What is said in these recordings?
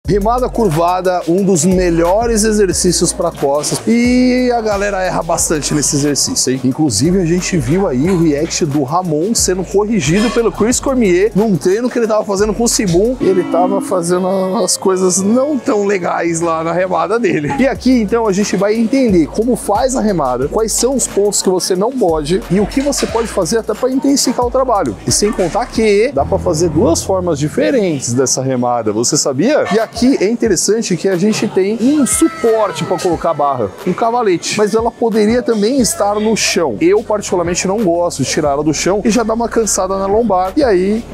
Remada curvada, um dos melhores exercícios para costas, e a galera erra bastante nesse exercício, hein? Inclusive a gente viu aí o react do Ramon sendo corrigido pelo Chris Cormier num treino que ele tava fazendo com o Sibum, e ele tava fazendo as coisas não tão legais lá na remada dele. E aqui então a gente vai entender como faz a remada, quais são os pontos que você não pode e o que você pode fazer até para intensificar o trabalho. E sem contar que dá para fazer duas formas diferentes dessa remada, você sabia? E aqui é interessante que a gente tem um suporte para colocar a barra, um cavalete, mas ela poderia também estar no chão. Eu particularmente não gosto de tirar ela do chão e já dá uma cansada na lombar, e aí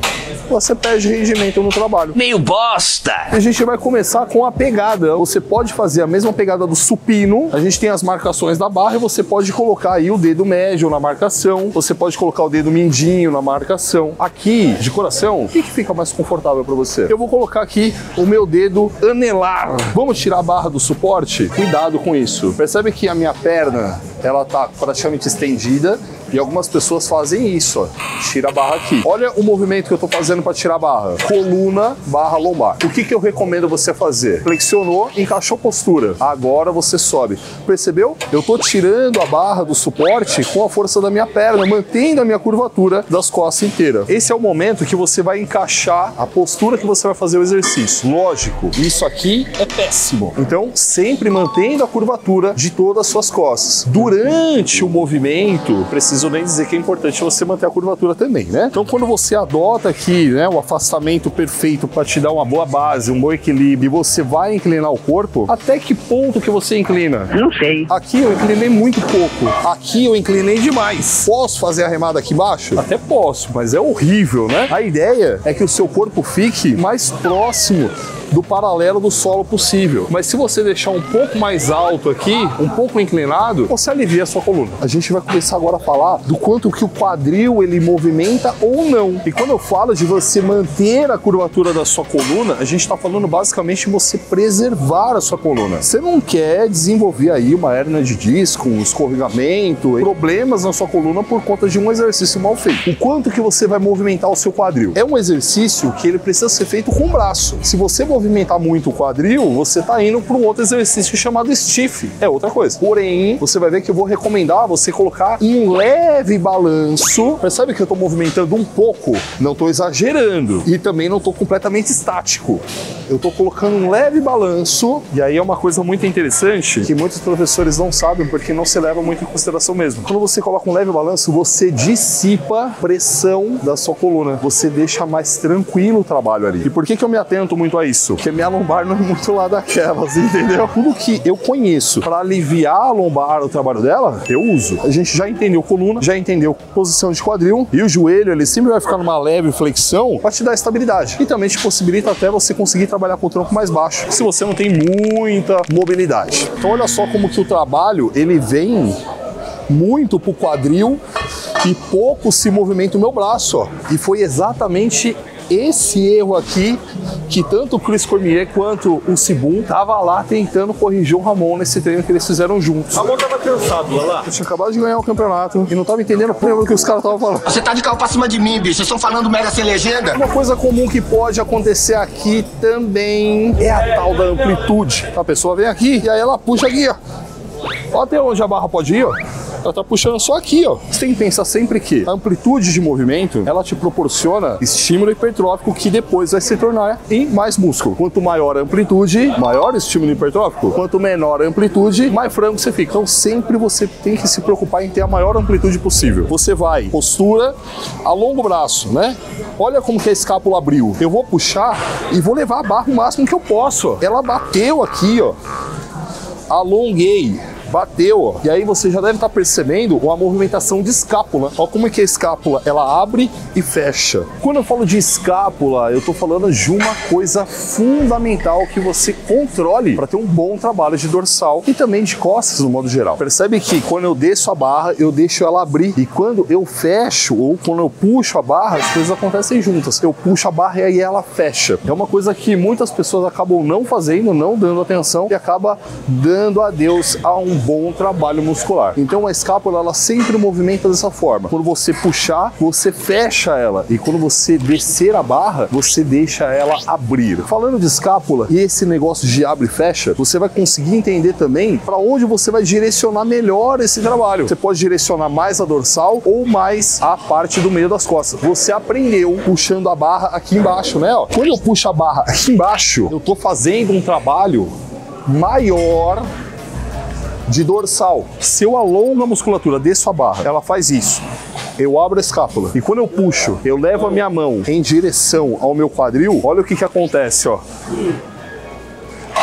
você perde rendimento no trabalho. Meio bosta! A gente vai começar com a pegada. Você pode fazer a mesma pegada do supino. A gente tem as marcações da barra e você pode colocar aí o dedo médio na marcação. Você pode colocar o dedo mindinho na marcação. Aqui, de coração, o que fica mais confortável para você? Eu vou colocar aqui o meu dedo anelar. Vamos tirar a barra do suporte? Cuidado com isso. Percebe que a minha perna, ela tá praticamente estendida. E algumas pessoas fazem isso, ó. Tira a barra aqui. Olha o movimento que eu tô fazendo para tirar a barra. Coluna, barra, lombar. O que eu recomendo você fazer? Flexionou, encaixou postura. Agora você sobe. Percebeu? Eu tô tirando a barra do suporte com a força da minha perna, mantendo a minha curvatura das costas inteira. Esse é o momento que você vai encaixar a postura que você vai fazer o exercício. Lógico, isso aqui é péssimo. Então, sempre mantendo a curvatura de todas as suas costas. Durante o movimento, preciso nem dizer que é importante você manter a curvatura também, né? Então, quando você adota aqui, né, o afastamento perfeito para te dar uma boa base, um bom equilíbrio, e você vai inclinar o corpo, até que ponto que você inclina? Não sei. Aqui eu inclinei muito pouco. Aqui eu inclinei demais. Posso fazer a remada aqui embaixo? Até posso, mas é horrível, né? A ideia é que o seu corpo fique mais próximo do paralelo do solo possível. Mas se você deixar um pouco mais alto aqui, um pouco inclinado, você alivia a sua coluna. A gente vai começar agora a falar do quanto que o quadril ele movimenta ou não. E quando eu falo de você manter a curvatura da sua coluna, a gente está falando basicamente de você preservar a sua coluna. Você não quer desenvolver aí uma hérnia de disco, um escorregamento, problemas na sua coluna por conta de um exercício mal feito. O quanto que você vai movimentar o seu quadril? É um exercício que ele precisa ser feito com o braço. Se você movimentar muito o quadril, você está indo para um outro exercício chamado stiff. É outra coisa. Porém, você vai ver que eu vou recomendar você colocar um leve balanço. Percebe que eu estou movimentando um pouco? Não estou exagerando. E também não estou completamente estático. Eu estou colocando um leve balanço. E aí é uma coisa muito interessante que muitos professores não sabem porque não se leva muito em consideração mesmo. Quando você coloca um leve balanço, você dissipa a pressão da sua coluna. Você deixa mais tranquilo o trabalho ali. E por que eu me atento muito a isso? Porque minha lombar não é muito lá daquelas, entendeu? Tudo que eu conheço para aliviar a lombar, o trabalho dela, eu uso. A gente já entendeu coluna, já entendeu posição de quadril, e o joelho, ele sempre vai ficar numa leve flexão para te dar estabilidade. E também te possibilita até você conseguir trabalhar com o tronco mais baixo, se você não tem muita mobilidade. Então olha só como que o trabalho, ele vem muito pro quadril e pouco se movimenta o meu braço, ó. E foi exatamente esse erro aqui que tanto o Chris Cormier quanto o Sibum tava lá tentando corrigir o Ramon nesse treino que eles fizeram juntos. O Ramon tava cansado lá. Eu tinha acabado de ganhar o campeonato e não tava entendendo o que os caras estavam falando. Você tá de carro pra cima de mim, bicho. Vocês estão falando merda sem legenda? Uma coisa comum que pode acontecer aqui também é a tal da amplitude. A pessoa vem aqui e aí ela puxa aqui, ó. Olha até onde a barra pode ir, ó. Ela tá puxando só aqui, ó. Você tem que pensar sempre que a amplitude de movimento, ela te proporciona estímulo hipertrófico que depois vai se tornar em mais músculo. Quanto maior a amplitude, maior estímulo hipertrófico. Quanto menor a amplitude, mais frango você fica. Então sempre você tem que se preocupar em ter a maior amplitude possível. Você vai, postura, alonga o braço, né? Olha como que a escápula abriu. Eu vou puxar e vou levar a barra o máximo que eu posso, ó. Ela bateu aqui, ó. Alonguei. Bateu, ó. E aí você já deve estar percebendo uma movimentação de escápula. Olha como é que a escápula, ela abre e fecha. Quando eu falo de escápula, eu tô falando de uma coisa fundamental que você controle para ter um bom trabalho de dorsal e também de costas no modo geral. Percebe que quando eu desço a barra, eu deixo ela abrir. E quando eu fecho ou quando eu puxo a barra, as coisas acontecem juntas. Eu puxo a barra e aí ela fecha. É uma coisa que muitas pessoas acabam não fazendo, não dando atenção e acaba dando adeus a um bom trabalho muscular. Então a escápula, ela sempre movimenta dessa forma. Quando você puxar, você fecha ela. E quando você descer a barra, você deixa ela abrir. Falando de escápula e esse negócio de abre e fecha, você vai conseguir entender também para onde você vai direcionar melhor esse trabalho. Você pode direcionar mais a dorsal ou mais a parte do meio das costas. Você aprendeu puxando a barra aqui embaixo, né? Ó, quando eu puxo a barra aqui embaixo, eu tô fazendo um trabalho maior de dorsal. Se eu alongo a musculatura, desço a barra, ela faz isso. Eu abro a escápula e quando eu puxo, eu levo a minha mão em direção ao meu quadril, olha o que acontece, ó.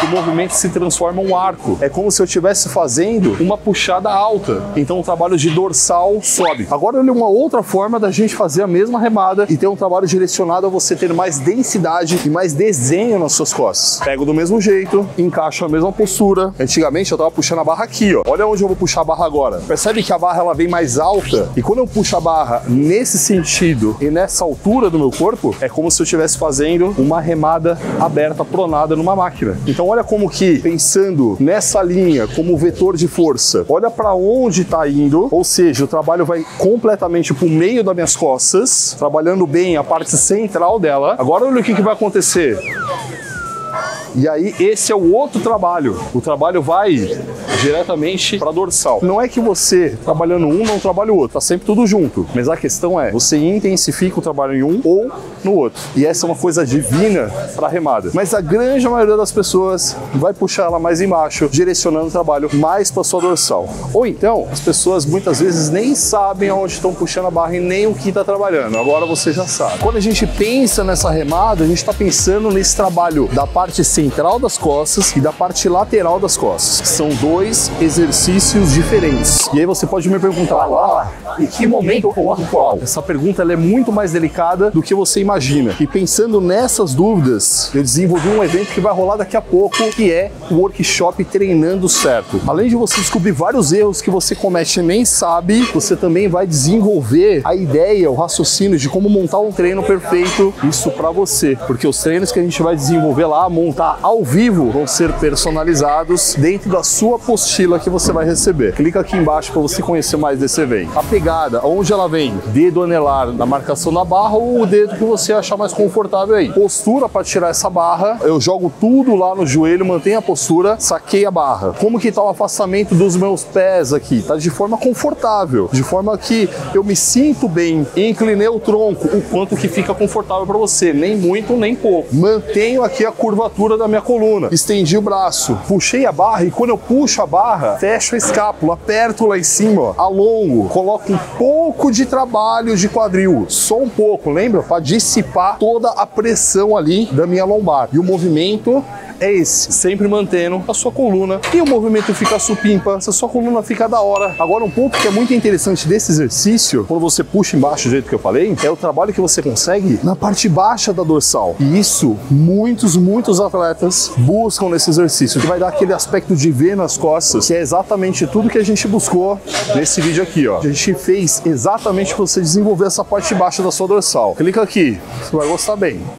O movimento se transforma em um arco. É como se eu estivesse fazendo uma puxada alta. Então o trabalho de dorsal sobe. Agora olha uma outra forma da gente fazer a mesma remada e ter um trabalho direcionado a você ter mais densidade e mais desenho nas suas costas. Pego do mesmo jeito, encaixo na mesma postura. Antigamente eu tava puxando a barra aqui, ó. Olha onde eu vou puxar a barra agora. Percebe que a barra ela vem mais alta? E quando eu puxo a barra nesse sentido e nessa altura do meu corpo, é como se eu estivesse fazendo uma remada aberta, pronada numa máquina. Então olha como que, pensando nessa linha como vetor de força, olha para onde está indo, ou seja, o trabalho vai completamente para o meio das minhas costas, trabalhando bem a parte central dela. Agora olha o que vai acontecer. E aí esse é o outro trabalho. O trabalho vai diretamente para dorsal. Não é que você, trabalhando um, não trabalha o outro. Tá sempre tudo junto. Mas a questão é, você intensifica o trabalho em um ou no outro. E essa é uma coisa divina para remada. Mas a grande maioria das pessoas vai puxar ela mais embaixo, direcionando o trabalho mais para sua dorsal. Ou então, as pessoas muitas vezes nem sabem aonde estão puxando a barra e nem o que está trabalhando. Agora você já sabe. Quando a gente pensa nessa remada, a gente está pensando nesse trabalho da parte central das costas e da parte lateral das costas. São dois exercícios diferentes. E aí você pode me perguntar, em que momento eu coloco qual? Essa pergunta ela é muito mais delicada do que você imagina. E pensando nessas dúvidas, eu desenvolvi um evento que vai rolar daqui a pouco, que é o workshop Treinando Certo. Além de você descobrir vários erros que você comete e nem sabe, você também vai desenvolver a ideia, o raciocínio de como montar um treino perfeito, isso para você. Porque os treinos que a gente vai desenvolver lá, montar ao vivo, vão ser personalizados dentro da sua apostila que você vai receber. Clica aqui embaixo para você conhecer mais desse evento. A pegada, onde ela vem? Dedo anelar na marcação da barra ou o dedo que você achar mais confortável aí. Postura para tirar essa barra, eu jogo tudo lá no joelho, mantenho a postura, saquei a barra. Como que tá o afastamento dos meus pés aqui? Tá de forma confortável, de forma que eu me sinto bem. Inclinei o tronco, o quanto que fica confortável para você, nem muito, nem pouco. Mantenho aqui a curvatura da minha coluna, estendi o braço, puxei a barra e quando eu puxo a barra, fecho a escápula, aperto lá em cima, ó, alongo, coloco um pouco de trabalho de quadril, só um pouco, lembra? Para dissipar toda a pressão ali da minha lombar. E o movimento é esse, sempre mantendo a sua coluna e o movimento fica supimpa, a sua coluna fica da hora. Agora um ponto que é muito interessante desse exercício, quando você puxa embaixo do jeito que eu falei, é o trabalho que você consegue na parte baixa da dorsal. E isso, muitos atletas buscam nesse exercício, que vai dar aquele aspecto de V nas costas, que é exatamente tudo que a gente buscou nesse vídeo aqui, ó. A gente fez exatamente para você desenvolver essa parte baixa da sua dorsal. Clica aqui, você vai gostar bem.